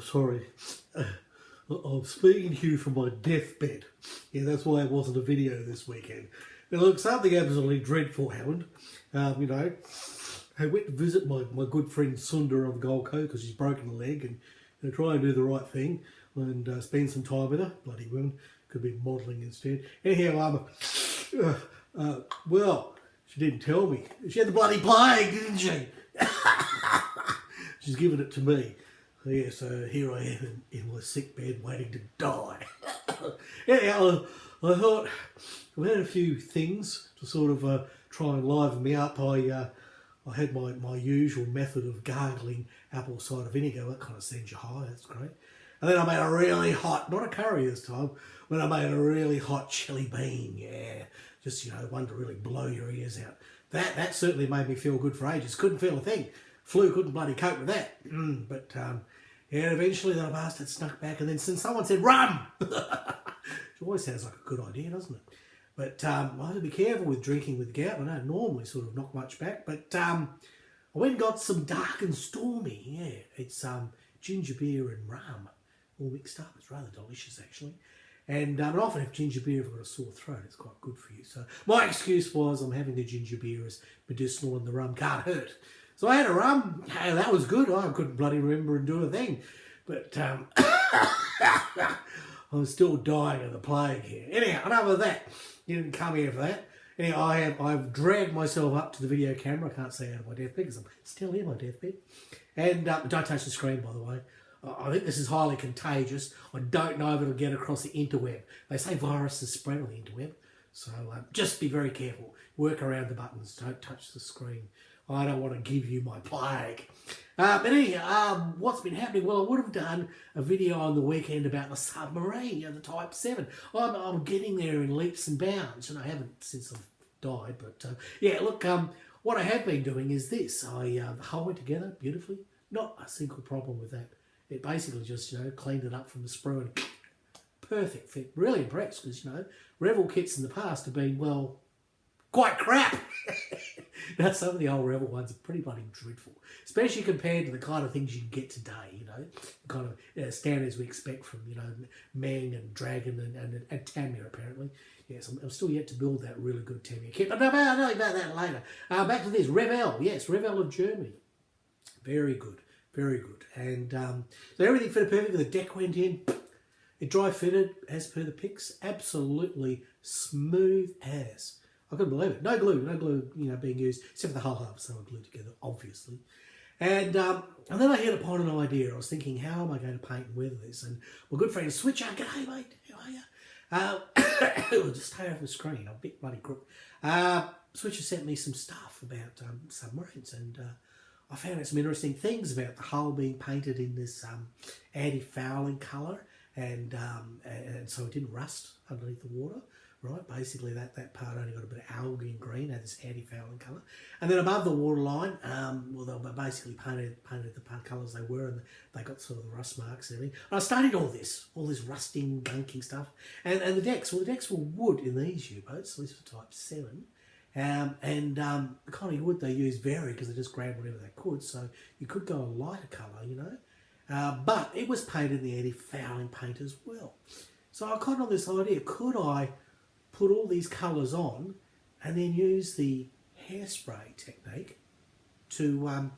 Sorry. I'm speaking to you from my deathbed. Yeah, that's why it wasn't a video this weekend. Now look, something absolutely dreadful happened. You know, I went to visit my good friend Sunda on the Gold Coast because she's broken a leg, and try and do the right thing and spend some time with her. Bloody women, could be modelling instead. Anyhow, well, she didn't tell me. She had the bloody plague, didn't she? She's given it to me. Yeah, so here I am in my sick bed waiting to die. Anyhow, I thought I've had a few things to sort of try and liven me up. I had my usual method of gargling apple cider vinegar. That kind of sends you high, that's great. And then I made a really hot, not a curry this time, but I made a really hot chili bean, yeah. Just, you know, one to really blow your ears out. That certainly made me feel good for ages. Couldn't feel a thing. Flu couldn't bloody cope with that. But yeah, eventually the bastard snuck back, and then someone said, run! It always sounds like a good idea, doesn't it? But I have to be careful with drinking with gout. I don't normally sort of knock much back, but I went and got some dark and stormy. Yeah, it's ginger beer and rum all mixed up. It's rather delicious, actually. And I often have ginger beer if I've got a sore throat. It's quite good for you. So my excuse was I'm having the ginger beer as medicinal and the rum can't hurt. So I had a rum. Hey, that was good. I couldn't bloody remember and do a thing. But I'm still dying of the plague here. Anyhow, enough of that. You didn't come here for that. Anyhow, I've dragged myself up to the video camera. I can't say out of my deathbed because I'm still in my deathbed. And don't touch the screen, by the way. I think this is highly contagious. I don't know if it'll get across the interweb. They say viruses spread on the interweb. So just be very careful. Work around the buttons. Don't touch the screen. I don't want to give you my plague. But anyhow, what's been happening? Well, I would have done a video on the weekend about the Submarine, you know, the Type 7. I'm getting there in leaps and bounds, and I haven't since I've died. But yeah, look, what I have been doing is this. The hull went together beautifully. Not a single problem with that. It basically just, you know, cleaned it up from the sprue and perfect fit. Really impressed because, you know, Revel kits in the past have been, well, quite crap. Now, some of the old Revel ones are pretty bloody dreadful, especially compared to the kind of things you can get today, you know, the kind of standards we expect from, you know, Mang and Dragon and Tamiya, apparently. Yes, I'm still yet to build that really good Tamiya kit, but I'll know about that later. Back to this, Revel. Yes, Revel of Germany. Very good, very good. And so everything fitted perfectly. The deck went in. It dry fitted as per the pics. Absolutely smooth as. I couldn't believe it. No glue, you know, being used, except for the hull half, so I glued together, obviously. And then I hit upon an idea. I was thinking, how am I going to paint and weather this? And my good friend Switcher, g'day mate, how are you? Just stay off the screen, I'm a bit bloody crook. Switcher sent me some stuff about submarines, and I found out some interesting things about the hull being painted in this anti-fouling colour, and so it didn't rust underneath the water. Right, basically that part only got a bit of algae and green, had this anti-fouling colour. And then above the waterline, well, they were basically painted the colours they were, and they got sort of the rust marks and everything. And I studied all this rusting, gunking stuff. And the decks, well, the decks were wood in these U-boats, at least for Type 7. The kind of wood they used varied because they just grabbed whatever they could, so you could go a lighter colour, you know. But it was painted in the anti-fouling paint as well. So I got on this idea, could I put all these colours on and then use the hairspray technique to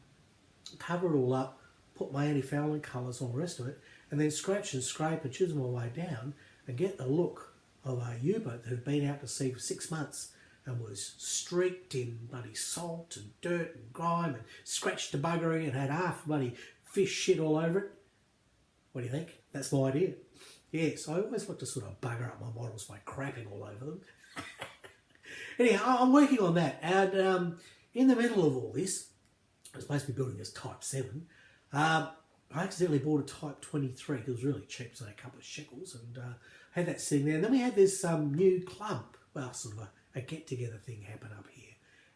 cover it all up, put my anti-fouling colours on the rest of it, and then scratch and scrape and chisel my way down and get the look of a U-boat that had been out to sea for 6 months and was streaked in bloody salt and dirt and grime and scratched to buggery and had half bloody fish shit all over it. What do you think? That's my idea. Yes, I always like to sort of bugger up my models by crapping all over them. Anyhow, I'm working on that. And in the middle of all this, I was supposed to be building this Type 7. I accidentally bought a Type 23 because it was really cheap, so a couple of shekels, and had that sitting there. And then we had this new club, well, sort of a get-together thing happen up here.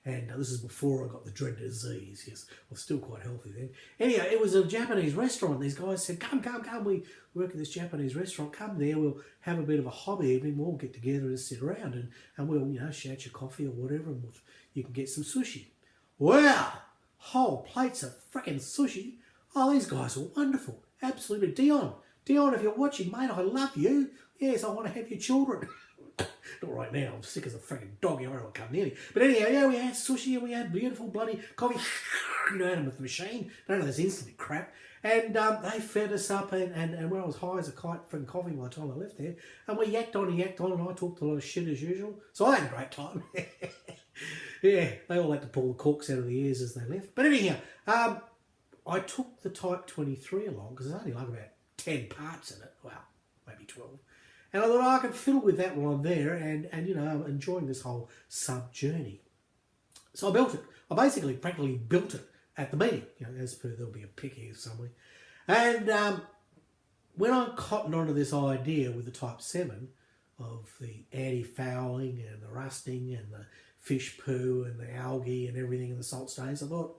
And this is before I got the dreaded disease. Yes, I was still quite healthy then. Anyhow, it was a Japanese restaurant. These guys said, come, we work at this Japanese restaurant. Come there, we'll have a bit of a hobby evening. We'll all get together and sit around and we'll, you know, shout your coffee or whatever, and you can get some sushi. Well, whole plates of freaking sushi. Oh, these guys are wonderful. Absolutely. Dion, if you're watching, mate, I love you. Yes, I want to have your children. Not right now, I'm sick as a freaking dog, I don't come near me. But anyhow, yeah, we had sushi and we had beautiful bloody coffee, out with the machine, none of this instant crap. And they fed us up, and when I was high as a kite from coffee by the time I left there, and we yacked on, and I talked a lot of shit as usual. So I had a great time. Yeah, they all had to pull the corks out of the ears as they left. But anyhow, I took the Type 23 along, because there's only like about 10 parts in it, well, maybe 12. And I thought, I could fiddle with that while I'm there and you know, I'm enjoying this whole sub journey. So I built it. I basically practically built it at the meeting. You know, as per there'll be a pic here somewhere. And when I cottoned onto this idea with the Type 7 of the anti-fouling and the rusting and the fish poo and the algae and everything in the salt stains, I thought,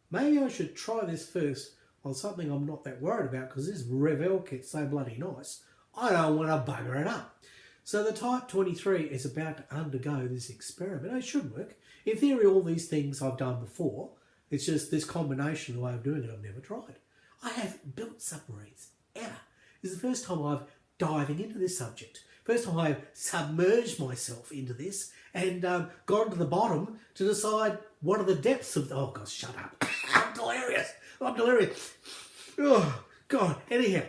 maybe I should try this first on something I'm not that worried about, because this Revel kit's so bloody nice. I don't want to bugger it up. So the Type 23 is about to undergo this experiment. It should work. In theory, all these things I've done before. It's just this combination, the way of doing it, I've never tried. I haven't built submarines, ever. This is the first time I'm diving into this subject. First time I've submerged myself into this and gone to the bottom to decide what are the depths of... Oh, God, shut up. I'm delirious. Oh, God. Anyhow.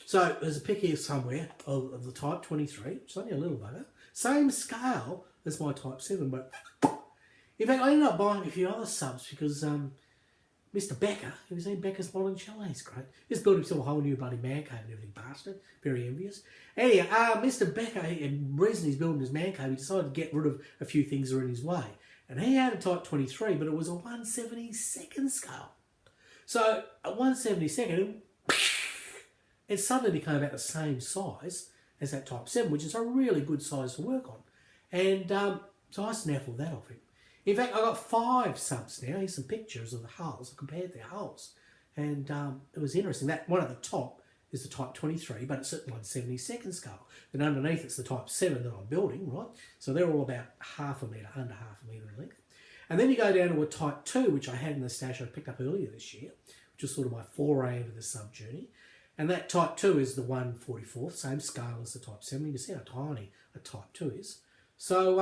So there's a pic here somewhere of the Type 23. It's only a little bugger. Same scale as my Type 7, but in fact I ended up buying a few other subs because Mr. Becker, have you seen Becker's Modern Chalet? He's great. He's built himself a whole new bloody man cave and everything, bastard. Very envious. Anyhow, Mr. Becker, and the reason he's building his man cave, he decided to get rid of a few things that are in his way. And he had a Type 23, but it was a 1/72nd scale. So at 1/72nd, it suddenly became about the same size as that Type 7, which is a really good size to work on. And so I snaffled that off him. In fact, I got 5 subs now. Here's some pictures of the hulls. I compared their hulls. And it was interesting. That one at the top is the Type 23, but it's at 1/72nd scale. Then underneath it's the Type 7 that I'm building, right? So they're all about half a metre, under half a metre in length. And then you go down to a Type 2, which I had in the stash I picked up earlier this year, which was sort of my foray into the sub journey. And that Type 2 is the 1/44th, same scale as the Type 7. You can see how tiny a Type 2 is. So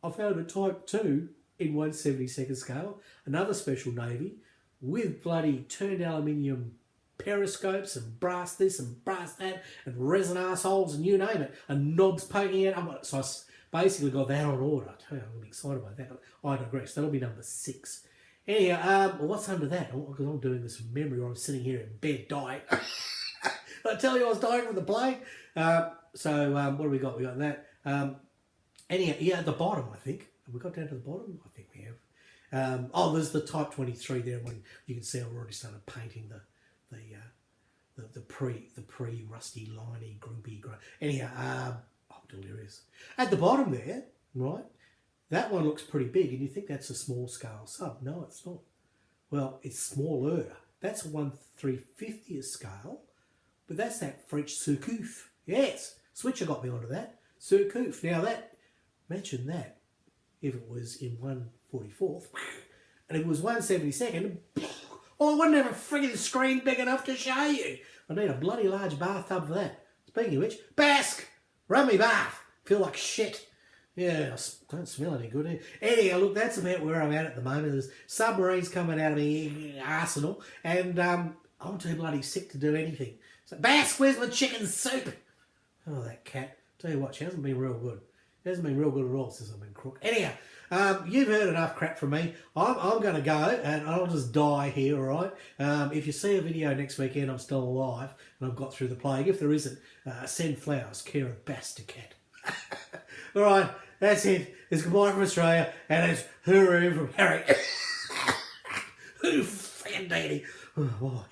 I found a Type 2 in 1/72nd scale, another special Navy, with bloody turned aluminium periscopes and brass this and brass that and resin assholes and you name it, and knobs poking out. So I basically got that on order. I tell you, I'm excited about that. I digress. That'll be number 6. Anyhow, what's under that? Because I'm doing this from memory, or I'm sitting here in bed dying. I tell you, I was dying from the plague. So what do we got? We got that. Anyhow, yeah, at the bottom, I think. Have we got down to the bottom? I think we have. Oh, there's the Type 23 there. When you can see, I've already started painting the pre rusty liney groupy. Anyhow, I'm delirious. At the bottom there, right? That one looks pretty big, and you think that's a small scale sub. No, it's not. Well, it's smaller. That's a 1/350th scale. But that's that French surcouf. Yes, Switcher got me onto that. Surcouf. Now that, mention that, if it was in 1/44th, and if it was 1/72nd, oh, I wouldn't have a frigging screen big enough to show you. I need a bloody large bathtub for that. Speaking of which, Basque! Run me bath. Feel like shit. Yeah, I don't smell any good. Anyhow, look, that's about where I'm at the moment. There's submarines coming out of my arsenal, and I'm too bloody sick to do anything. So, Basque, where's my chicken soup? Oh, that cat. Tell you what, she hasn't been real good. She hasn't been real good at all since I've been crook. Anyhow, you've heard enough crap from me. I'm going to go, and I'll just die here, all right? If you see a video next weekend, I'm still alive, and I've got through the plague. If there isn't, send flowers, care of Bastard Cat. All right, that's it. It's goodbye from Australia, and it's hooroo from Harry. Who fucking deity. Oh, boy.